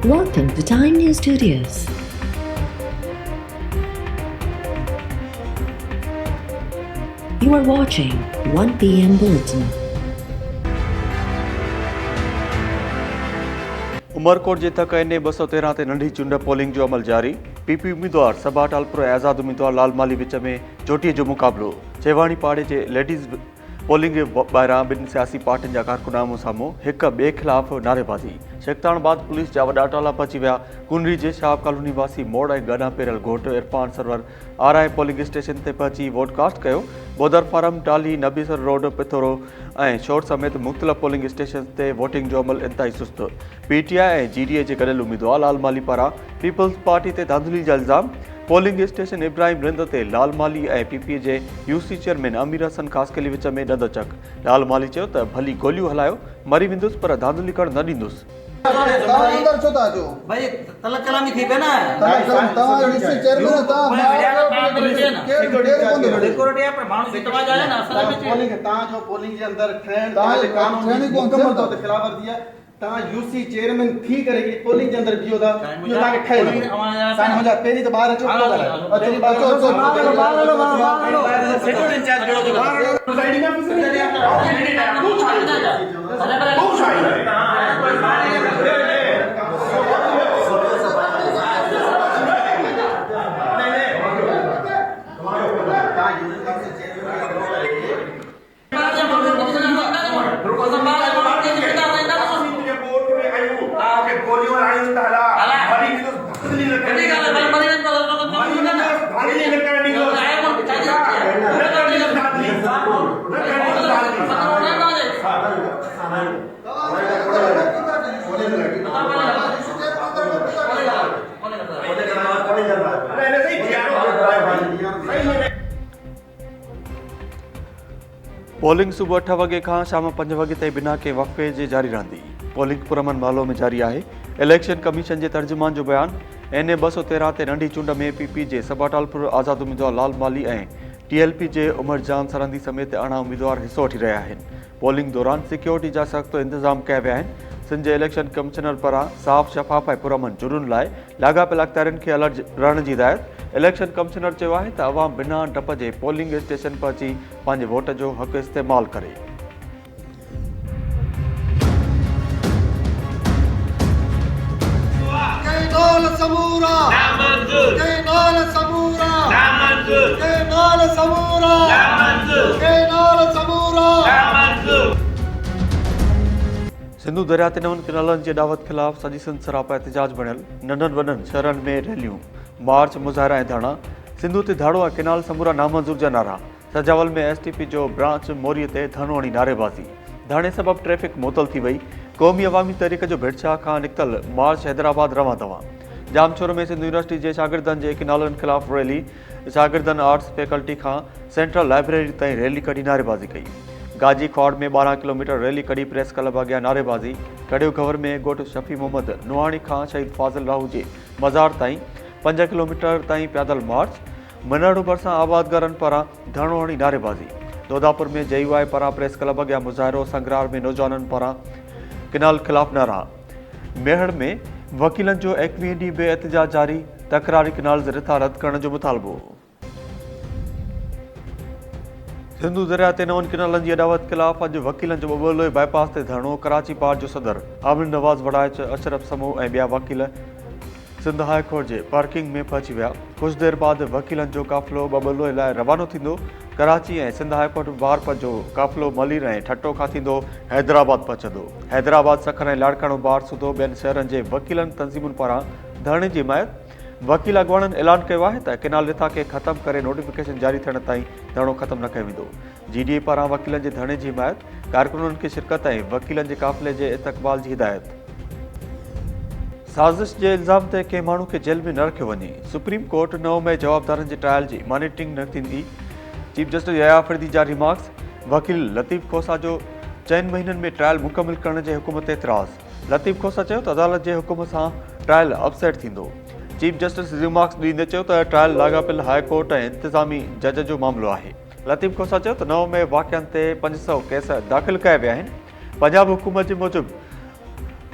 Welcome to Time News Studios. You are watching 1 PM Bulletin. Umarkot जे तक NA 213 ते नंढी चूंड पोलिंग जो अमल जारी। PP उम्मीदवार सबा टालपुर ऐं आज़ाद उम्मीदवार लाल माली विच में चोटीअ जो मुक़ाबिलो। चेवाणी पाड़े जे लेडीज़ पोलिंग ॿाहिरां ॿिनि सियासी पार्टियुनि जा कारकुनामो साम्हूं हिक ॿिए ख़िलाफ़ नारेबाज़ी। शेखताणबाद पुलिस जा वॾा टोला पहुची विया। कुनरी जे शाह कॉलोनी वासी मोड़ ऐं गॾा पेरियल घोट इरफान सरवर आरआई पोलिंग स्टेशन ते पहुची वोट कास्ट कयो। बोदर फार्म टाली नबीसर रोड पिथोरो ऐं शोर समेत मुख़्तलिफ़ पोलिंग स्टेशन ते वोटिंग जो अमल इंतहाई सुस्त। PTI ऐं GDA जे गॾियल उम्मीदवार लाल माली पारां पीपल्स पार्टी ते धांधली जा इल्ज़ाम। पोलिंग स्टेशन इब्राहिम रिंद ते लाल माली ऐं PP जे UC चेयरमैन अमीर हसन ख़ासकली विच में ॾंद-चक। लाल माली चयो त भली गोलियूं हलायो, मरी वेंदुसि पर धांधली करणु न ॾींदुसि। अंदर छो था अचो भाई तलक कलामी थी पे ना तव्हां UC चेयरमैन सिक्योरिटी पर माण्हू जी तव्हां जाए ना असल में पोलिंग तव्हां जो पोलिंग जे अंदर ठहण तव्हां कानून मुकम्मल तौर ते खिलाफ वर्जी आहे। तव्हां UC चेयरमैन थी करे पोलिंग जे अंदर बियो था इहो तव्हांखे ठहे साईं मुंहिंजा पहिरीं त ॿाहिरि अचो सिक्योरिटी इंचार्ज कहिड़ो थो पोलिंग सुबुह 8 वॻे खां शाम 5 वॻे ताईं बिना के वक़फ़े जे जारी रहंदी। पोलिंग पुरअमन माहौल में जारी आहे। इलेक्शन कमीशन जे तर्जुमान जो बयान। NA 213 ते नंढी चूंड में PP जे सबा टालपुर आज़ाद उम्मीदवार लाल माली ऐं TLP जे उमर जान सरहंदी समेत 18 उम्मीदवार हिसो वठी रहिया आहिनि। पोलिंग दौरान सिक्योरिटी जा सख़्त इंतज़ाम कया विया आहिनि। सिंध जे इलेक्शन कमिशनर पारां साफ़ शफ़ाफ़ ऐं पुरअमन चूंडुनि लाइ लाॻापियल अख़्तियारनि खे अलर्ट रहण जी हिदायत। इलेक्शन कमिशनर चयो आहे त अवाम बिना डप जे पोलिंग स्टेशन पहुची पंहिंजे वोट जो हक़ इस्तेमालु करे। सिंधु दरिया ते नवनि किनालनि जे ॾावत ख़िलाफ़ सॼी सिंध सरापा एहतजाज बणियल। नंढनि वॾनि शहरनि में रैलियूं, मार्च, मुज़ाहिरा ऐं धरना। सिंधु ते धाड़ो ऐं किनाल समूरा नामंज़ूर जा नारा। सजावल में STP जो ब्रांच मोरीअ ते धरणो हणी नारेबाज़ी। धरणे सबबि ट्रैफ़िक मुअतल थी वई। क़ौमी अवामी तहरीक जो भिड़छा खां निकितल मार्च हैदराबाद रवां तवां। जामशोर में सिंधु यूनिवर्सिटी जे शागिर्दनि जे किनालनि ख़िलाफ़ रैली। शागिर्दनि आर्ट्स फैकल्टी खां सेंट्रल लाइब्रेरी ताईं रैली कढी नारेबाज़ी कई। गाजी खौड़ में 12 किलोमीटर रैली कढी प्रेस क्लब अॻियां नारेबाज़ी। कड़ियो गवर में ॻोठ शफ़ी मोहम्मद नुहाणी खां शहीद फाज़िल राहू जे मज़ार ताईं 5 किलोमीटर ताईं पैदल मार्च। मनड़ू भरिसां आबादगारनि पारां धरणो हणी नारेबाज़ी। दोदापुर में JUI पारां प्रेस क्लब अॻियां मुज़ाहिरो। संगरार में नौजवाननि पारां किनाल ख़िलाफ़ नारा। मेहड़ में वकीलनि जो 21 ॾींहं बि एहतजाज जारी। तकरारी किनाल रिथा रद्द करण जो मुतालबो। सिंधु दरिया ते नवनि किनालनि जी अॾावत ख़िलाफ़ अॼु वकीलनि जो बबलोए बाईपास ते धरणो। कराची पार जो सदर आमिर नवाज़ वड़ाइच, अशरफ समूह ऐं ॿिया वकील सिंध हाई कोर्ट जे पार्किंग में पहुची विया। कुझु देरि बाद वकीलनि जो काफ़िलो बबलोए लाइ रवानो थींदो। कराची ऐं सिंध हाई कोर्ट बार जो काफ़िलो मलीर ऐं ठट्टो खां थींदो हैदराबाद पहुचंदो। हैदराबाद, सखर ऐं लाड़काणो बार सूधो ॿियनि शहरनि जे वकीलनि तंज़ीमुनि पारां धरणे जी हिमायत। वकील अॻवाननि ऐलान कयो आहे त किनाल रिथा खे ख़तमु करे नोटिफिकेशन जारी थियण ताईं धरणो ख़तमु न कयो वेंदो। GDA पारां वकीलनि जे धरणे जी हिमायत। कारकुननि खे शिरकत ऐं वकीलनि जे काफ़िले जे इस्तक़बाल जी हिदायत। साज़िश जे इल्ज़ाम ते कंहिं माण्हू खे जेल में न रखियो वञे। सुप्रीम कोर्ट 9 मई जवाबदारनि जे ट्रायल जी मॉनिटरिंग न थींदी। चीफ जस्टिस यहया अफरीदी जा रिमार्क्स। वकील लतीफ़ खोसा जो 4 महीननि में ट्रायल मुकमिल करण जे हुकुम ते एतिराज़। लतीफ़ खोसा चयो त अदालत जे हुकुम सां ट्रायल अपसेट थींदो। चीफ जस्टिस रिमार्क्स ॾींदे चयो त ट्रायल लाॻापियल हाई कोर्ट ऐं इंतिज़ामी जज जो मामिलो आहे। लतीफ़ खोसा चयो त 9 मई वाक़िअनि ते 500 केस दाख़िल कया विया आहिनि। पंजाब हुकूमत जे मूजिबि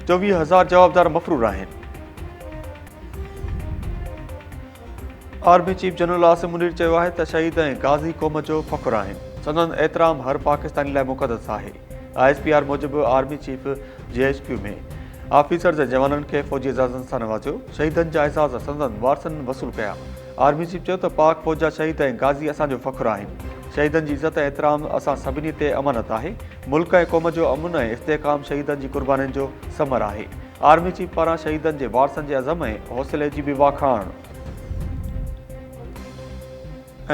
24,000 जवाबदार मफ़रूर आहिनि। Army chief general Asim Munir चयो आहे त शहीद ऐं गाज़ी क़ौम जो फ़ख़्रु आहिनि। संदन एतिराम हर पाकिस्तानी लाइ मुक़दस आहे। ISPR मूजिबि आर्मी चीफ JHQ में ऑफिसर जे जवाननि खे फ़ौजी एज़ाज़नि सां नवाज़ियो। शहीदनि जा एज़ाज़ संदन वारसनि वसूल कया। आर्मी चीफ चयो त पाक फ़ौज जा शहीद ऐं गाज़ी असांजो फ़ख़्रु आहिनि। शहीदनि जी इज़त ऐं एतिराम असां सभिनी ते अमानत आहे। मुल्क ऐं क़ौम जो अमुन ऐं इस्तेहकाम शहीदनि जी क़ुर्बानीनि जो समर आहे। आर्मी चीफ पारां शहीदनि जे वारसनि जे अज़म ऐं हौसले जी बि वाखाण।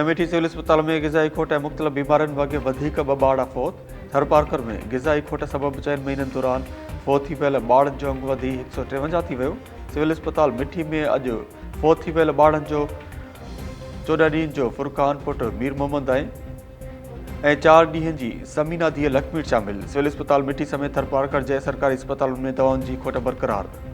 अमेठी सिविल अस्पताल में ग़िज़ाई खोट ऐं मुख़्तलिफ़ बीमारियुनि वॻे वधीक ॿ ॿार फ़ौत। थरपारकर में ग़िज़ाई खोट सबबि 4 महीननि दौरान फ़ौत थी पियल ॿारनि जो अंगु वधी 153 थी वियो। सिविल अस्पताल मिठी में अॼु फ़ौत थी पियल ॿारनि जो 14 ॾींहनि जो फुरकान पुटु मीर मोहम्मद ऐं 4 ॾींहनि जी समीना धीअ लखमीर शामिल। सिविल अस्पताल मिठी समेत थरपारकर जे सरकारी अस्पतालुनि में दवाउनि जी खोट बरक़रार।